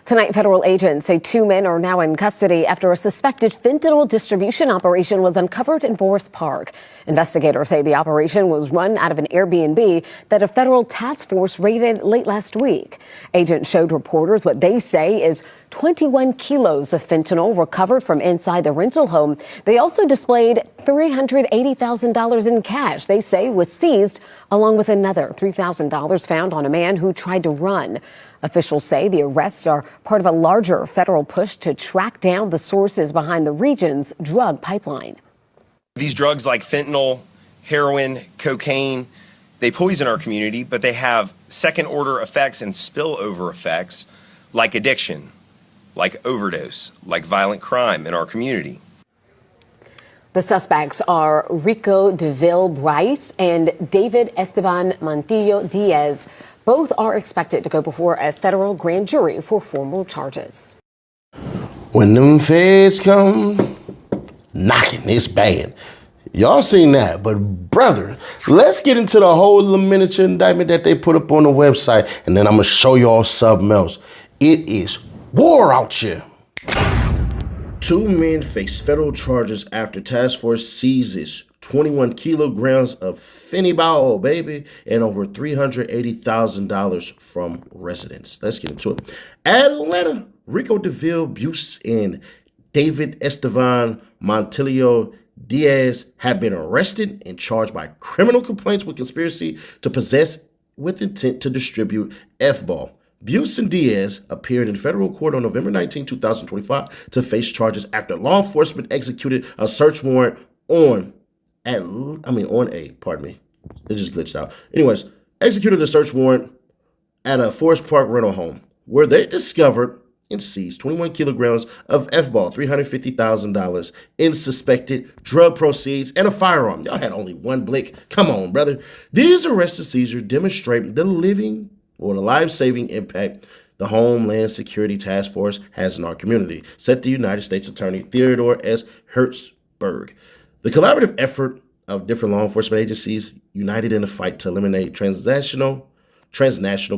Tonight, federal agents say two men are now in custody after a suspected fentanyl distribution operation was uncovered in Forest Park. Investigators say the operation was run out of an Airbnb that a federal task force raided late last week. Agents showed reporters what they say is 21 kilos of fentanyl recovered from inside the rental home. They also displayed $380,000 in cash they say was seized, along with another $3,000 found on a man who tried to run. Officials say the arrests are part of a larger federal push to track down the sources behind the region's drug pipeline. These drugs like fentanyl, heroin, cocaine, they poison our community, but they have second-order effects and spillover effects like addiction, like overdose, like violent crime in our community. The suspects are Rico DeVille Bryce and David Esteban Montillo Diaz. Both are expected to go before a federal grand jury for formal charges. When them feds come knocking, it's bad. Y'all seen that, but brother, let's get into the whole little miniature indictment that they put up on the website, and then I'm gonna show y'all something else. It is war out here. Two men face federal charges after task force seizes 21 kilograms of fentanyl, baby, and over $380,000 from residents. Let's get into it. Atlanta, Rico DeVille Buse and David Esteban Montillo Diaz have been arrested and charged by criminal complaints with conspiracy to possess with intent to distribute F-ball. Buse and Diaz appeared in federal court on November 19, 2025 to face charges after law enforcement executed a search warrant it just glitched out. Anyways, executed a search warrant at a Forest Park rental home where they discovered and seized 21 kilograms of F-ball, $350,000 in suspected drug proceeds and a firearm. Y'all had only one blick. Come on, brother. These arrest and seizures demonstrate the life-saving impact the Homeland Security Task Force has in our community, said the United States Attorney Theodore S. Hertzberg. The collaborative effort of different law enforcement agencies united in a fight to eliminate transnational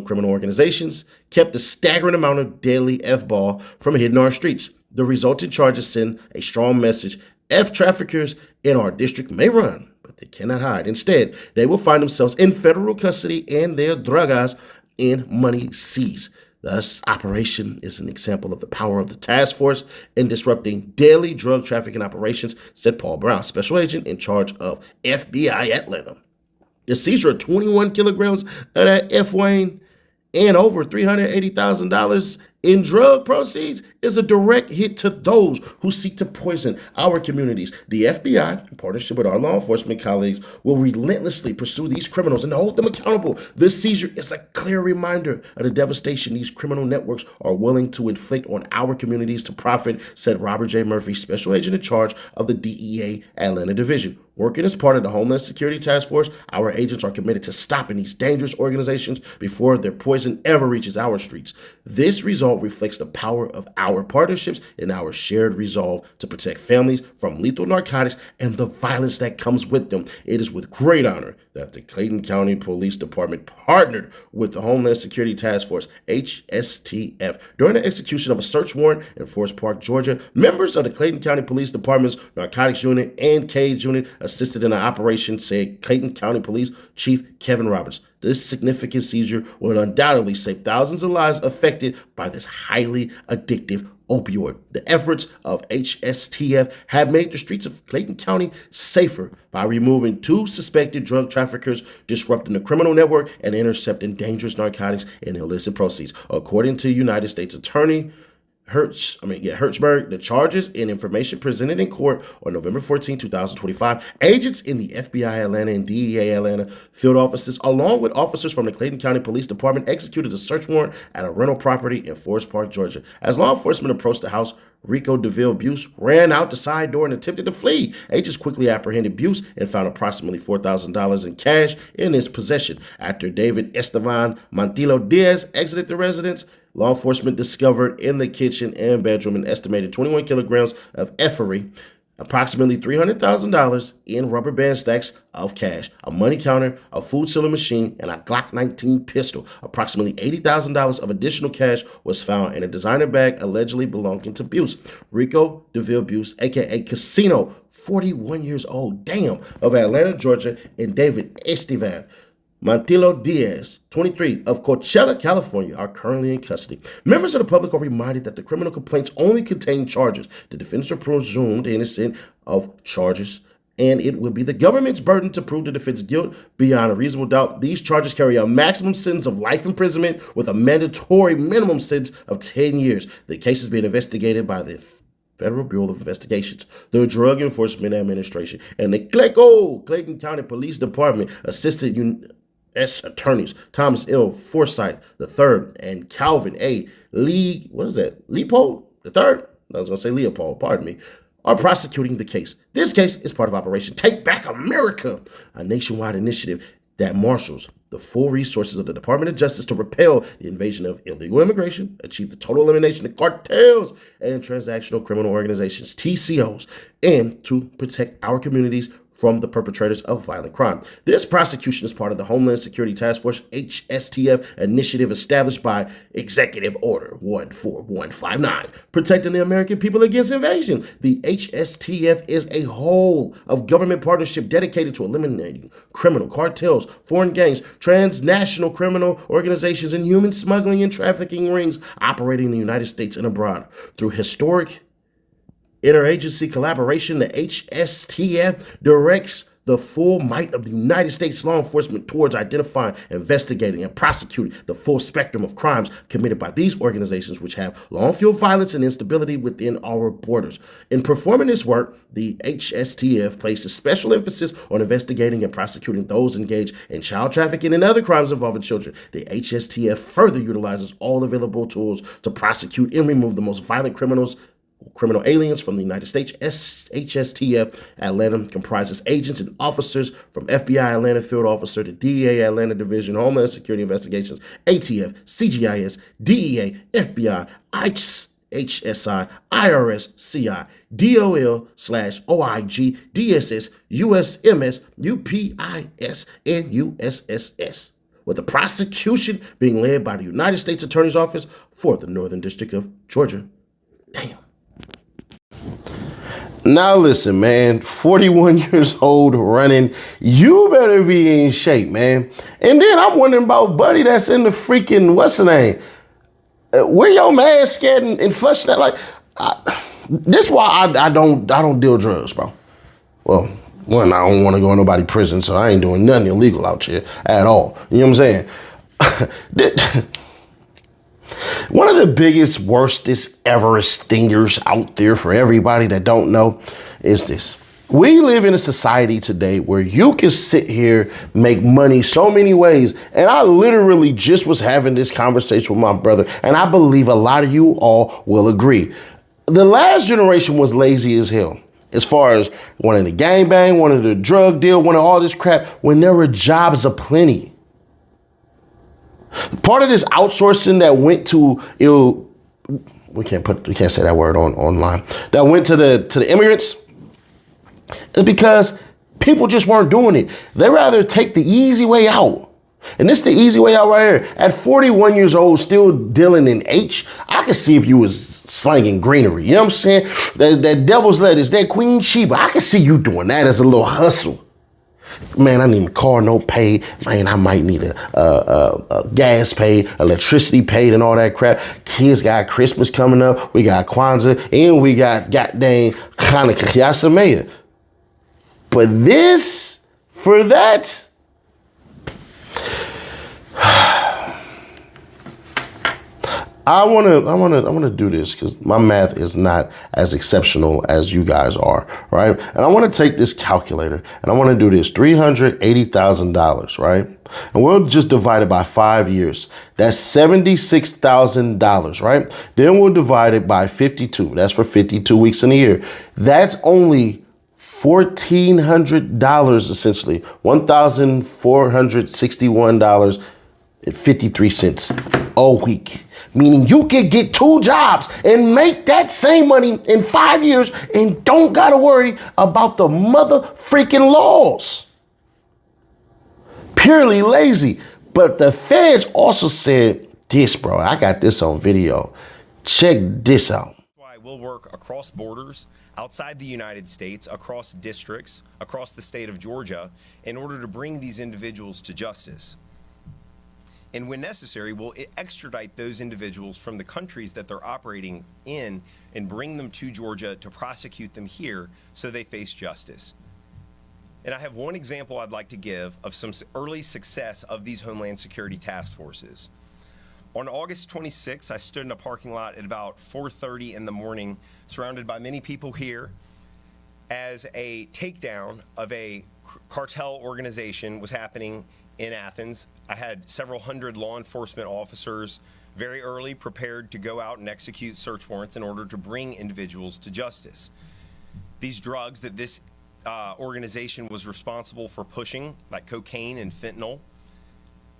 criminal organizations kept a staggering amount of deadly F-ball from hitting our streets. The resulting charges send a strong message. F-traffickers in our district may run, but they cannot hide. Instead, they will find themselves in federal custody and their drogas in money seized. Thus, operation is an example of the power of the task force in disrupting daily drug trafficking operations, said Paul Brown, special agent in charge of FBI Atlanta. The seizure of 21 kilograms of that F-Wayne and over $380,000 in drug proceeds is a direct hit to those who seek to poison our communities. The FBI, in partnership with our law enforcement colleagues, will relentlessly pursue these criminals and hold them accountable. This seizure is a clear reminder of the devastation these criminal networks are willing to inflict on our communities to profit, said Robert J. Murphy, special agent in charge of the DEA Atlanta Division. Working as part of the Homeland Security Task Force, our agents are committed to stopping these dangerous organizations before their poison ever reaches our streets. This result reflects the power of our partnerships and our shared resolve to protect families from lethal narcotics and the violence that comes with them. It is with great honor that the Clayton County Police Department partnered with the Homeland Security Task Force, HSTF, during the execution of a search warrant in Forest Park, Georgia. Members of the Clayton County Police Department's Narcotics Unit and CAGE Unit assisted in the operation, said Clayton County Police Chief Kevin Roberts. This significant seizure will undoubtedly save thousands of lives affected by this highly addictive opioid. The efforts of HSTF have made the streets of Clayton County safer by removing two suspected drug traffickers, disrupting the criminal network, and intercepting dangerous narcotics and illicit proceeds. According to United States Attorney Hertzberg, the charges and information presented in court on November 14, 2025, agents in the FBI Atlanta and DEA Atlanta field offices, along with officers from the Clayton County Police Department, executed a search warrant at a rental property in Forest Park, Georgia. As law enforcement approached the house, Rico DeVille Buse ran out the side door and attempted to flee. Agents quickly apprehended Buse and found approximately $4,000 in cash in his possession. After David Esteban Montillo Diaz exited the residence, law enforcement discovered in the kitchen and bedroom an estimated 21 kilograms of effery, approximately $300,000 in rubber band stacks of cash, a money counter, a food sealing machine, and a Glock 19 pistol. Approximately $80,000 of additional cash was found in a designer bag allegedly belonging to Buse. Rico DeVille Buse, aka Casino, 41 years old, of Atlanta, Georgia, and David Estevan Montilo Diaz, 23, of Coachella, California, are currently in custody. Members of the public are reminded that the criminal complaints only contain charges. The defendants are presumed innocent of charges, and it will be the government's burden to prove the defendant's guilt beyond a reasonable doubt. These charges carry a maximum sentence of life imprisonment with a mandatory minimum sentence of 10 years. The case is being investigated by the Federal Bureau of Investigations, the Drug Enforcement Administration, and the Clayton County Police Department assisted U.S. attorneys Thomas L. Forsythe III and Calvin A. Leopold III? I was going to say Leopold, pardon me, are prosecuting the case. This case is part of Operation Take Back America, a nationwide initiative that marshals the full resources of the Department of Justice to repel the invasion of illegal immigration, achieve the total elimination of cartels and transactional criminal organizations, TCOs, and to protect our communities from the perpetrators of violent crime. This prosecution is part of the Homeland Security Task Force HSTF initiative established by Executive Order 14159, protecting the American people against invasion. The HSTF is a whole of government partnership dedicated to eliminating criminal cartels, foreign gangs, transnational criminal organizations, and human smuggling and trafficking rings operating in the United States and abroad. Through historic interagency collaboration, the HSTF directs the full might of the United States law enforcement towards identifying, investigating, and prosecuting the full spectrum of crimes committed by these organizations, which have long-fueled violence and instability within our borders. In performing this work, the HSTF places special emphasis on investigating and prosecuting those engaged in child trafficking and other crimes involving children. The HSTF further utilizes all available tools to prosecute and remove the most violent criminal aliens from the United States. HSTF Atlanta comprises agents and officers from FBI Atlanta Field Officer to DEA Atlanta Division, Homeland Security Investigations, ATF, CGIS, DEA, FBI, ICE, HSI, IRS, CI, DOL/OIG, DSS, USMS, UPIS, and USSS, with the prosecution being led by the United States Attorney's Office for the Northern District of Georgia. Damn. Now listen, man, 41 years old running, you better be in shape, man. And then I'm wondering about Buddy that's in the freaking, what's the name? Where your mask at and flush that? Like, this why I don't deal drugs, bro. Well, one, I don't want to go in nobody's prison, so I ain't doing nothing illegal out here at all. You know what I'm saying? One of the biggest, worstest ever stingers out there for everybody that don't know is this. We live in a society today where you can sit here, make money so many ways. And I literally just was having this conversation with my brother, and I believe a lot of you all will agree. The last generation was lazy as hell. As far as wanting the gangbang, wanting the drug deal, wanting all this crap, when there were jobs aplenty. Part of this outsourcing that went to we can't say that word online. That went to the immigrants is because people just weren't doing it. They rather take the easy way out. And this is the easy way out right here. At 41 years old, still dealing in H, I could see if you was slanging greenery. You know what I'm saying? That devil's lettuce, that Queen Sheba. I could see you doing that as a little hustle. Man, I need my car note paid. Man, I might need a gas paid, electricity paid, and all that crap. Kids got Christmas coming up. We got Kwanzaa, and we got goddamn Hanukkah. Yasamaya. But this, for that, I wanna do this because my math is not as exceptional as you guys are, right? And I want to take this calculator and I want to do this $380,000, right? And we'll just divide it by 5 years. That's $76,000, right? Then we'll divide it by 52. That's for 52 weeks in a year. That's only $1,400 essentially, $1,461.53 a week. meaning you could get 2 jobs and make that same money in 5 years and don't gotta worry about the mother freaking laws. Purely lazy. But the feds also said this, bro. I got this on video. Check this out. Why we'll work across borders, outside the United States, across districts, across the state of Georgia, in order to bring these individuals to justice. And when necessary, we'll extradite those individuals from the countries that they're operating in and bring them to Georgia to prosecute them here so they face justice. And I have one example I'd like to give of some early success of these Homeland Security task forces. On August 26th, I stood in a parking lot at about 4:30 in the morning, surrounded by many people here, as a takedown of a cartel organization was happening in Athens. I had several hundred law enforcement officers very early prepared to go out and execute search warrants in order to bring individuals to justice. These drugs that this organization was responsible for pushing, like cocaine and fentanyl,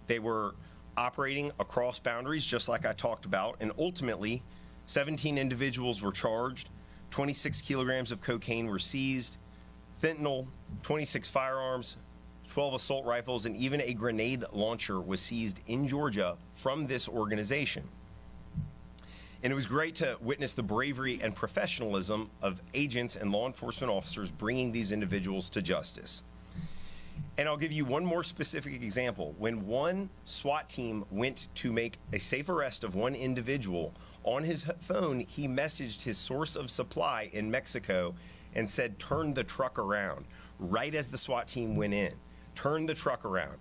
they were operating across boundaries, just like I talked about, and ultimately 17 individuals were charged, 26 kilograms of cocaine were seized, fentanyl, 26 firearms, 12 assault rifles, and even a grenade launcher was seized in Georgia from this organization. And it was great to witness the bravery and professionalism of agents and law enforcement officers bringing these individuals to justice. And I'll give you one more specific example. When one SWAT team went to make a safe arrest of one individual, on his phone, he messaged his source of supply in Mexico and said, "Turn the truck around," right as the SWAT team went in. Turn the truck around.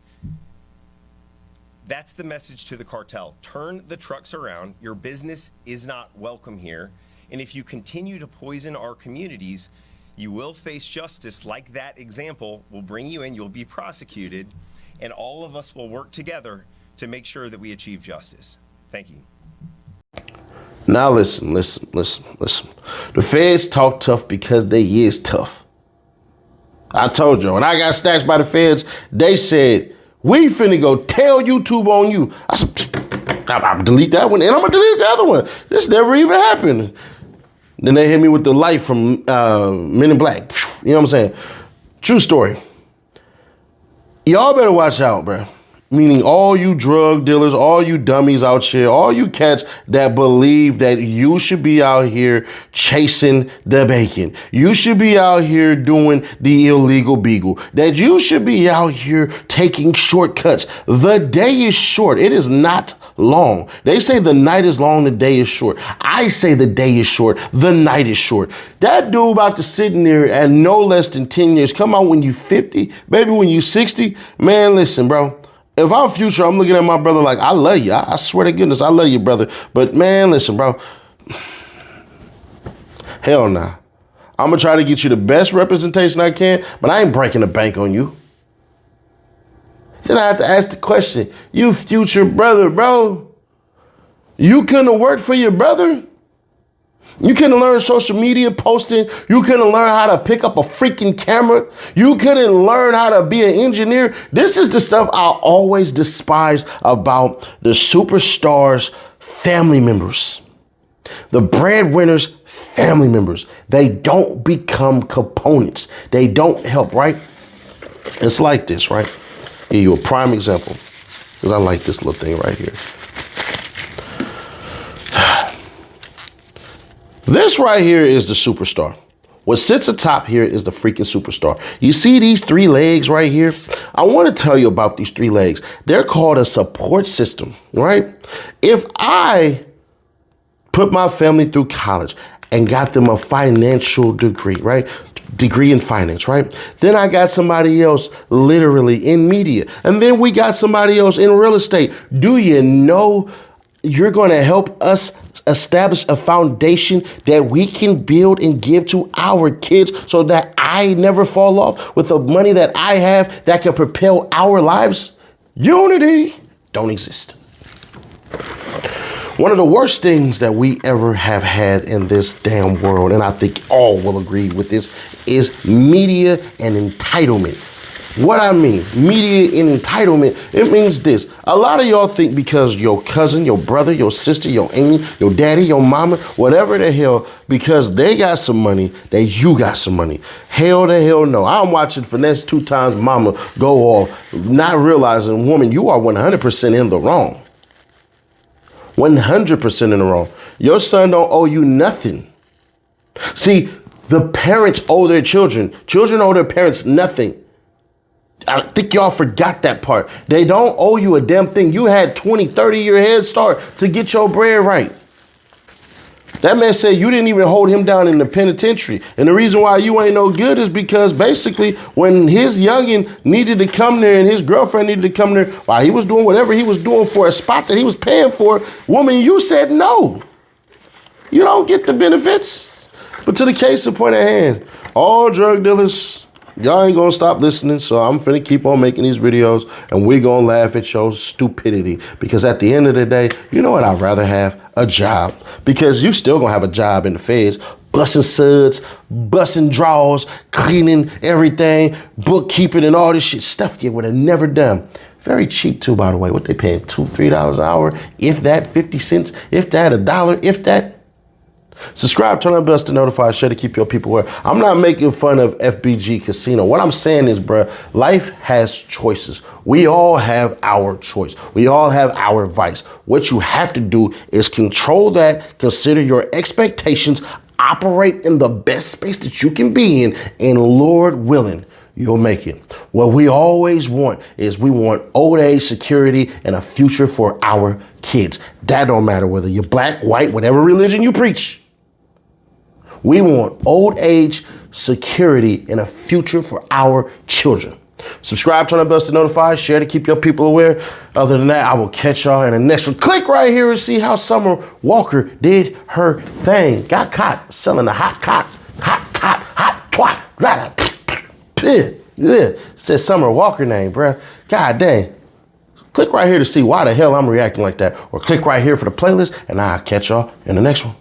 That's the message to the cartel. Turn the trucks around. Your business is not welcome here. And if you continue to poison our communities, you will face justice like that example. We'll bring you in, you'll be prosecuted, and all of us will work together to make sure that we achieve justice. Thank you. Now listen. The feds talk tough because they is tough. I told you, when I got snatched by the feds, they said, "We finna go tell YouTube on you." I said, I'll delete that one and I'm gonna delete the other one. This never even happened. Then they hit me with the light from Men in Black. You know what I'm saying? True story. Y'all better watch out, bro. Meaning all you drug dealers, all you dummies out here, all you cats that believe that you should be out here chasing the bacon. You should be out here doing the illegal beagle. That you should be out here taking shortcuts. The day is short. It is not long. They say the night is long, the day is short. I say the day is short, the night is short. That dude about to sit in there at no less than 10 years. Come out when you 50, maybe when you 60. Man, listen, bro. If I'm Future, I'm looking at my brother like, I love you. I swear to goodness, I love you, brother. But man, listen, bro. Hell nah. I'm going to try to get you the best representation I can, but I ain't breaking the bank on you. Then I have to ask the question, you Future brother, bro. You couldn't have worked for your brother? You couldn't learn social media posting. You couldn't learn how to pick up a freaking camera. You couldn't learn how to be an engineer. This is the stuff I always despise about the superstars' family members. The breadwinners' family members. They don't become components. They don't help, right? It's like this, right? Give you a prime example, because I like this little thing right here. This right here is the superstar. What sits atop here is the freaking superstar. You see these 3 legs right here? I want to tell you about these 3 legs. They're called a support system, right? If I put my family through college and got them a financial degree, right? Degree in finance, right? Then I got somebody else literally in media. And then we got somebody else in real estate. Do you know you're going to help us establish a foundation that we can build and give to our kids so that I never fall off with the money that I have that can propel our lives? Unity don't exist. One of the worst things that we ever have had in this damn world, and I think all will agree with this, is media and entitlement. What I mean, media and entitlement, it means this. A lot of y'all think because your cousin, your brother, your sister, your auntie, your daddy, your mama, whatever the hell, because they got some money, that you got some money. Hell the hell no. I'm watching Finesse 2 Times Mama go off, not realizing, woman, you are 100% in the wrong. 100% in the wrong. Your son don't owe you nothing. See, the parents owe their children. Children owe their parents nothing. I think y'all forgot that part. They don't owe you a damn thing. You had 20, 30-year head start to get your bread right. That man said you didn't even hold him down in the penitentiary. And the reason why you ain't no good is because basically when his youngin' needed to come there and his girlfriend needed to come there while he was doing whatever he was doing for a spot that he was paying for, woman, you said no. You don't get the benefits. But to the case in point at hand, all drug dealers, y'all ain't gonna stop listening, so I'm finna keep on making these videos and we gonna laugh at your stupidity. Because at the end of the day, you know what I'd rather have? A job. Because you still gonna have a job in the feds, busting suds, busting draws, cleaning everything, bookkeeping and all this shit, stuff you would have never done. Very cheap too, by the way. What they paying, $2, $3 an hour? If that, 50 cents, if that, $1, if that. Subscribe, turn on the bell to notify, share to keep your people aware. I'm not making fun of FBG Casino. What I'm saying is, bruh, life has choices. We all have our choice. We all have our vice. What you have to do is control that, consider your expectations, operate in the best space that you can be in, and Lord willing, you'll make it. What we always want is we want old age security and a future for our kids. That don't matter whether you're black, white, whatever religion you preach. We want old age security and a future for our children. Subscribe, turn on the bell to notify, share to keep your people aware. Other than that, I will catch y'all in the next one. Click right here and see how Summer Walker did her thing. Got caught selling a hot twat. Yeah, said Summer Walker name, bruh. God dang. Click right here to see why the hell I'm reacting like that. Or click right here for the playlist, and I'll catch y'all in the next one.